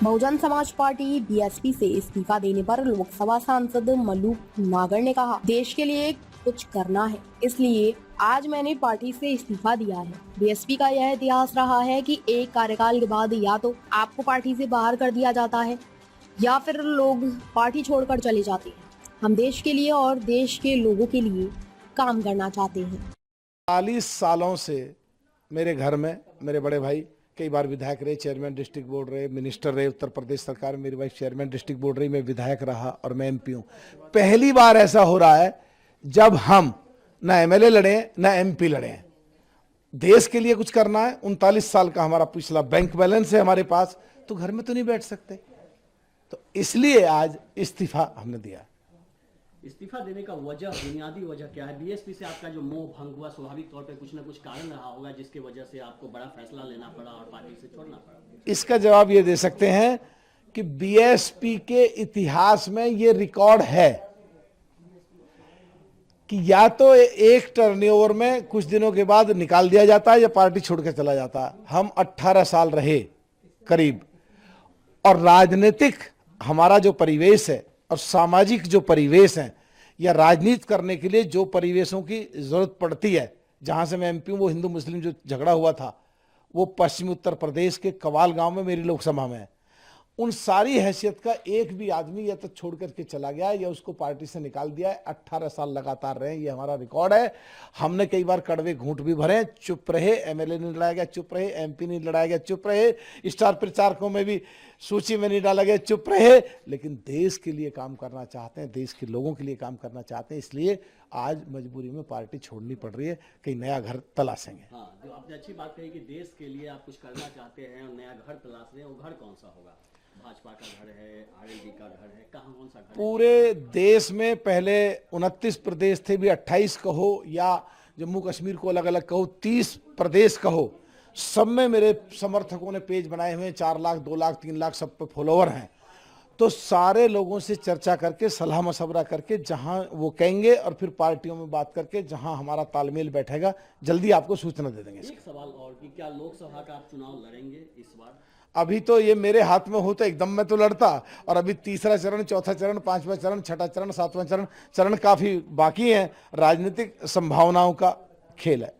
Bahujan Samaj party BSP से इस्तीफा देने पर लोकसभा सांसद मल्लू नागर ने कहा, देश के लिए कुछ करना है, इसलिए आज मैंने पार्टी से इस्तीफा दिया है। बीएसपी का यह इतिहास रहा है कि एक कार्यकाल के बाद या तो आपको पार्टी से बाहर कर दिया जाता है या फिर लोग पार्टी छोड़कर चले जाते हैं। हम देश के लिए और देश के लोगों के लिए काम करना चाहते हैं। 40 सालों से मेरे घर में मेरे बड़े भाई कई बार विधायक रहे, चेयरमैन डिस्ट्रिक्ट बोर्ड रहे, मिनिस्टर रहे उत्तर प्रदेश सरकार में, मेरी वाइफ चेयरमैन डिस्ट्रिक्ट बोर्ड रही, मैं विधायक रहा और मैं एमपी हूं। पहली बार ऐसा हो रहा है जब हम ना एमएलए लड़े ना एमपी लड़े। देश के लिए कुछ करना है। 39 साल का हमारा पिछला बैंक बैलेंस है हमारे पास, तो घर में तो नहीं बैठ सकते, तो इसलिए आज इस्तीफा हमने दिया। इस्तीफा देने का वजह, बुनियादी वजह क्या है? बीएसपी से आपका जो मोह भंग हुआ, स्वाभाविक तौर पे कुछ ना कुछ कारण रहा होगा जिसकी वजह से आपको बड़ा फैसला लेना पड़ा और पार्टी से छोड़ना पड़ा। इसका जवाब ये दे सकते हैं कि बीएसपी के इतिहास में ये रिकॉर्ड है कि या तो एक टर्नओवर में कुछ दिनों के बाद निकाल दिया जाता है या पार्टी छोड़ के चला जाता है। हम 18 साल रहे करीब, और राजनीतिक हमारा जो परिवेश है और सामाजिक जो परिवेश है या राजनीति करने के लिए जो परिवेशों की जरूरत पड़ती है, जहां से मैं एमपी हूं, वो हिंदू मुस्लिम जो झगड़ा हुआ था वो पश्चिमी उत्तर प्रदेश के कवाल गांव में मेरी लोकसभा में है। उन सारी हैसियत का एक भी आदमी या तो छोड़ करके चला गया या उसको पार्टी से निकाल दिया है। 18 साल लगातार रहे, ये हमारा रिकॉर्ड है। हमने कई बार कड़वे घूंट भी भरे, चुप रहे, एमएलए नहीं लड़ाया गया, चुप रहे, एमपी नहीं लड़ाया गया, चुप रहे, स्टार प्रचारकों में भी सूची में नहीं डाला गया, चुप रहे। लेकिन देश के लिए काम करना चाहते हैं, देश के लोगों के लिए काम करना चाहते हैं, इसलिए आज मजबूरी में पार्टी छोड़नी पड़ रही है। कहीं नया घर तलाशेंगे। हाँ, जो आपने अच्छी बात कही कि देश के लिए आप कुछ करना चाहते हैं और नया घर तलाश रहे हैं, वो घर कौन सा होगा? भाजपा का घर है, आरएलडी का घर है, कहाँ कौन सा घर? पूरे देश में पहले 29 प्रदेश थे, भी 28 कहो या जम्मू कश्मीर को अलग अलग कहो, 30 प्रदेश कहो, सब में मेरे समर्थकों ने पेज बनाए हुए हैं। 4 लाख, 2 लाख, 3 लाख सब पे फॉलोवर हैं। तो सारे लोगों से चर्चा करके, सलाह मशवरा करके, जहां वो कहेंगे और फिर पार्टियों में बात करके जहां हमारा तालमेल बैठेगा, जल्दी आपको सूचना दे देंगे। एक सवाल और कि क्या लोकसभा का आप चुनाव लड़ेंगे इस बार? अभी तो ये मेरे हाथ में हो तो एकदम मैं तो लड़ता, और अभी तीसरा चरण, चौथा चरण, पांचवा चरण, छठा चरण, सातवां चरण काफी बाकी है। राजनीतिक संभावनाओं का खेल है।